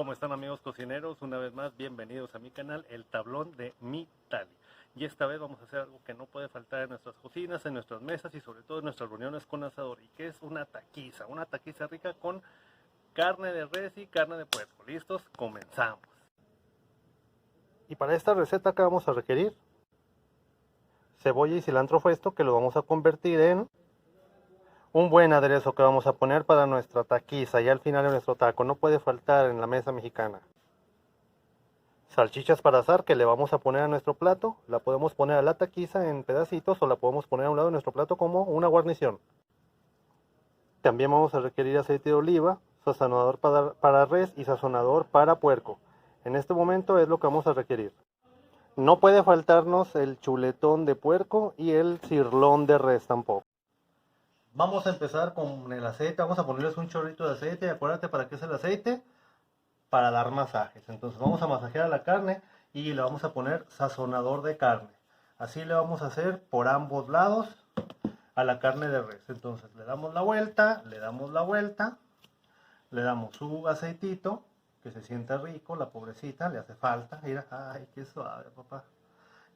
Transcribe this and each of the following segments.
¿Cómo están, amigos cocineros? Una vez más, bienvenidos a mi canal, El Tablón de Mi Tali. Y esta vez vamos a hacer algo que no puede faltar en nuestras cocinas, en nuestras mesas y sobre todo en nuestras reuniones con asador. Y que es una taquiza rica con carne de res y carne de puerco. ¿Listos? Comenzamos. Y para esta receta, ¿qué vamos a requerir? Cebolla y cilantro fresco, que lo vamos a convertir en un buen aderezo que vamos a poner para nuestra taquiza y al final de nuestro taco. No puede faltar en la mesa mexicana. Salchichas para asar que le vamos a poner a nuestro plato. La podemos poner a la taquiza en pedacitos o la podemos poner a un lado de nuestro plato como una guarnición. También vamos a requerir aceite de oliva, sazonador para res y sazonador para puerco. En este momento es lo que vamos a requerir. No puede faltarnos el chuletón de puerco y el cirlón de res tampoco. Vamos a empezar con el aceite. Vamos a ponerles un chorrito de aceite. Acuérdate para qué es el aceite. Para dar masajes. Entonces vamos a masajear a la carne y le vamos a poner sazonador de carne. Así le vamos a hacer por ambos lados a la carne de res. Entonces le damos la vuelta, le damos su aceitito, que se sienta rico. La pobrecita le hace falta. Mira, ay, qué suave, papá.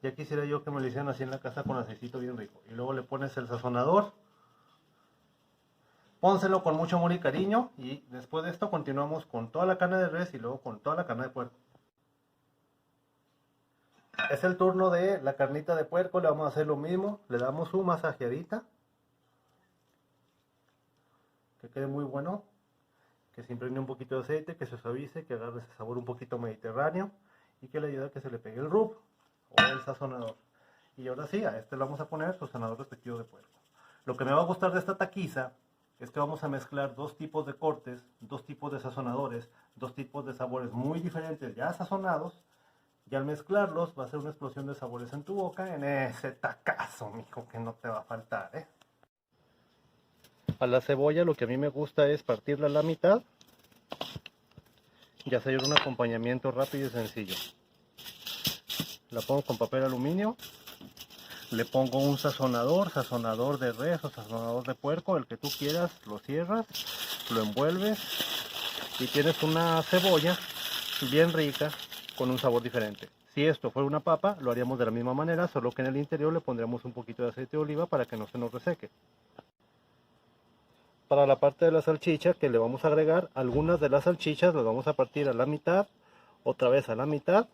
Ya quisiera yo que me lo hicieran así en la casa con aceitito bien rico. Y luego le pones el sazonador. Pónselo con mucho amor y cariño y después de esto continuamos con toda la carne de res y luego con toda la carne de puerco. Es el turno de la carnita de puerco, le vamos a hacer lo mismo, le damos su masajeadita. Que quede muy bueno, que se impregne un poquito de aceite, que se suavice, que agarre ese sabor un poquito mediterráneo y que le ayude a que se le pegue el rub o el sazonador. Y ahora sí, a este le vamos a poner su sazonador respectivo de puerco. Lo que me va a gustar de esta taquiza es que vamos a mezclar dos tipos de cortes, dos tipos de sazonadores, dos tipos de sabores muy diferentes ya sazonados, y al mezclarlos va a ser una explosión de sabores en tu boca en ese tacazo, mijo, que no te va a faltar, ¿eh? A la cebolla lo que a mí me gusta es partirla a la mitad y hacer un acompañamiento rápido y sencillo. La pongo con papel aluminio. Le pongo un sazonador de res o sazonador de puerco, el que tú quieras, lo cierras, lo envuelves y tienes una cebolla bien rica con un sabor diferente. Si esto fuera una papa, lo haríamos de la misma manera, solo que en el interior le pondríamos un poquito de aceite de oliva para que no se nos reseque. Para la parte de la salchicha que le vamos a agregar, algunas de las salchichas las vamos a partir a la mitad, otra vez a la mitad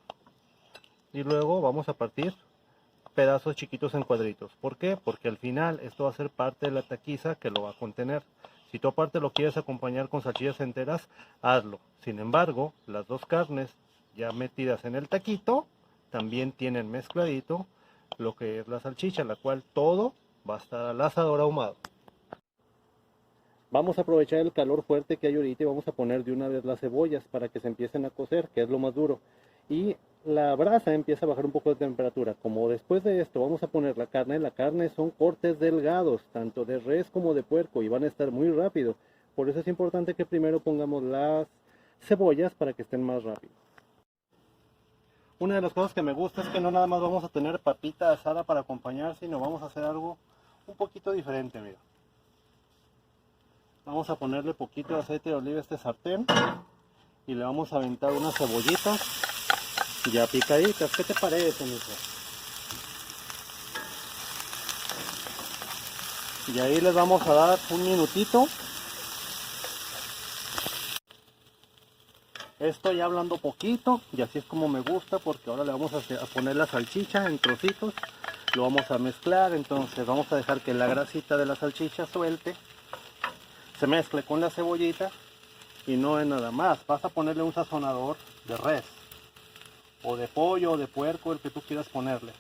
y luego vamos a partir pedazos chiquitos en cuadritos. ¿Por qué? Porque al final esto va a ser parte de la taquiza que lo va a contener. Si tú aparte lo quieres acompañar con salchichas enteras, hazlo. Sin embargo, las dos carnes ya metidas en el taquito también tienen mezcladito lo que es la salchicha, la cual todo va a estar al asador ahumado. Vamos a aprovechar el calor fuerte que hay ahorita y vamos a poner de una vez las cebollas para que se empiecen a cocer, que es lo más duro. Y la brasa empieza a bajar un poco de temperatura. Como después de esto vamos a poner la carne son cortes delgados, tanto de res como de puerco, y van a estar muy rápido. Por eso es importante que primero pongamos las cebollas para que estén más rápido. Una de las cosas que me gusta es que no nada más vamos a tener papita asada para acompañar, sino vamos a hacer algo un poquito diferente, mira. Vamos a ponerle poquito de aceite de oliva a este sartén y le vamos a aventar unas cebollitas ya picaditas. ¿Qué te parece, mijo? Y ahí les vamos a dar un minutito. Esto ya hablando poquito y así es como me gusta, porque ahora le vamos a poner la salchicha en trocitos. Lo vamos a mezclar, entonces vamos a dejar que la grasita de la salchicha suelte, se mezcle con la cebollita y no es nada más. Vas a ponerle un sazonador de res o de pollo o de puerco, el que tú quieras ponerle.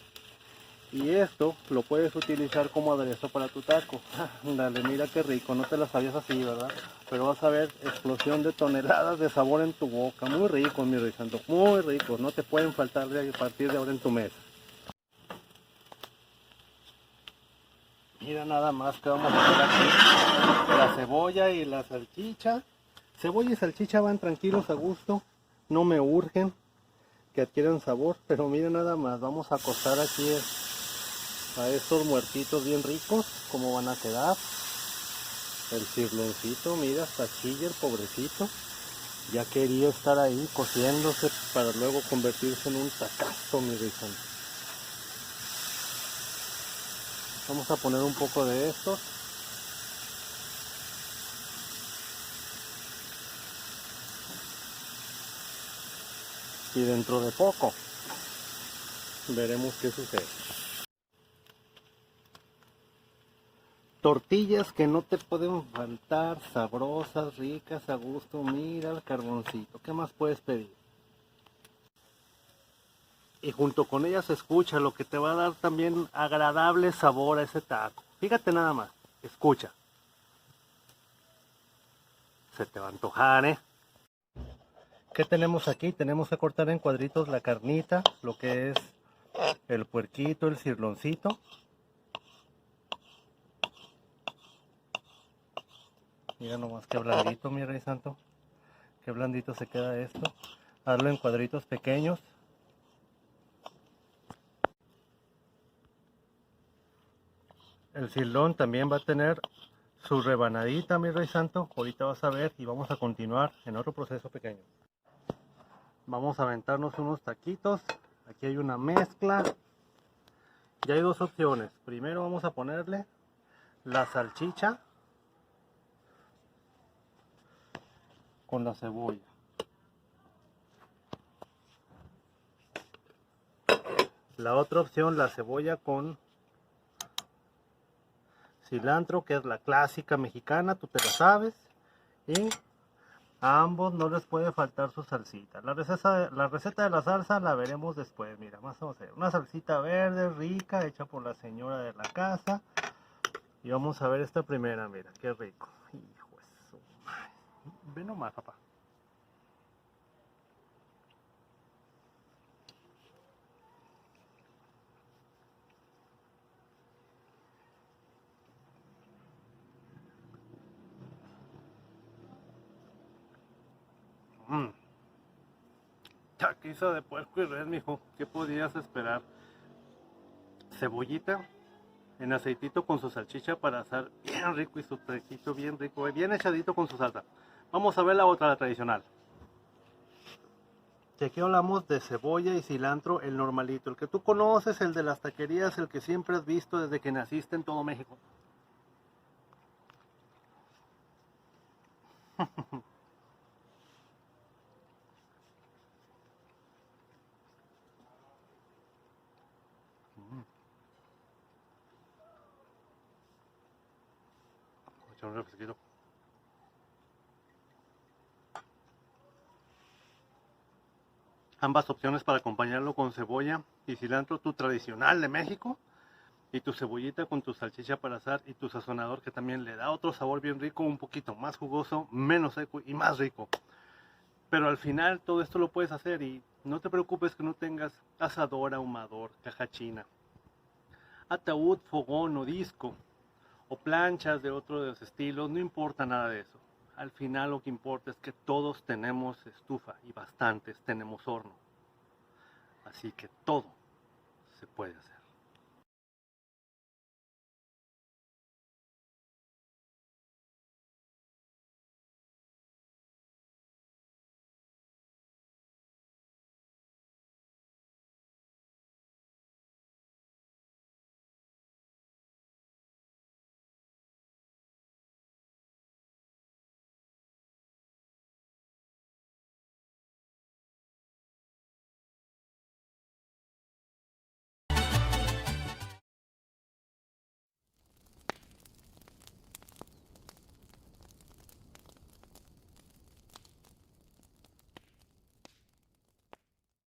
Y esto lo puedes utilizar como aderezo para tu taco. Dale, mira qué rico, no te la sabías así, ¿verdad? Pero vas a ver explosión de toneladas de sabor en tu boca. Muy rico, mi rey santo, muy ricos. No te pueden faltar a partir de ahora en tu mesa. Mira nada más que vamos a hacer aquí. La cebolla y la salchicha. Cebolla y salchicha van tranquilos, a gusto. No me urgen que adquieran sabor. Pero mira nada más, vamos a acostar aquí a estos muertitos bien ricos. Cómo van a quedar. El cirloncito, mira, hasta chilla el pobrecito. Ya quería estar ahí cociéndose para luego convertirse en un tacazo, mi rizón. Vamos a poner un poco de esto. Y dentro de poco veremos qué sucede. Tortillas que no te pueden faltar, sabrosas, ricas, a gusto. Mira el carboncito. ¿Qué más puedes pedir? Y junto con ellas se escucha lo que te va a dar también agradable sabor a ese taco. Fíjate nada más, escucha. Se te va a antojar, ¿eh? ¿Qué tenemos aquí? Tenemos que cortar en cuadritos la carnita, lo que es el puerquito, el cirloncito. Mira nomás qué blandito, mi rey santo. Qué blandito se queda esto. Hazlo en cuadritos pequeños. El cirlón también va a tener su rebanadita, mi rey santo. Ahorita vas a ver y vamos a continuar en otro proceso pequeño. Vamos a aventarnos unos taquitos. Aquí hay una mezcla. Y hay dos opciones. Primero vamos a ponerle la salchicha con la cebolla. La otra opción, la cebolla con cilantro, que es la clásica mexicana, tú te la sabes. Y a ambos no les puede faltar su salsita. La receta de la salsa la veremos después. Mira, vamos a hacer una salsita verde rica hecha por la señora de la casa. Y vamos a ver esta primera, mira, qué rico. Hijo de su madre. Ve nomás, papá. Taquiza de puerco y res, mijo. ¿Qué podías esperar? Cebollita en aceitito con su salchicha para asar bien rico y su taquito bien rico, bien echadito con su salsa. Vamos a ver la otra, la tradicional. Y aquí hablamos de cebolla y cilantro, el normalito, el que tú conoces, el de las taquerías, el que siempre has visto desde que naciste en todo México. Echar un refresquito. Ambas opciones para acompañarlo con cebolla y cilantro, tu tradicional de México, y tu cebollita con tu salchicha para asar y tu sazonador que también le da otro sabor bien rico, un poquito más jugoso, menos seco y más rico. Pero al final todo esto lo puedes hacer y no te preocupes que no tengas asador, ahumador, caja china, ataúd, fogón o disco o planchas de otros estilos, no importa nada de eso. Al final lo que importa es que todos tenemos estufa y bastantes tenemos horno. Así que todo se puede hacer.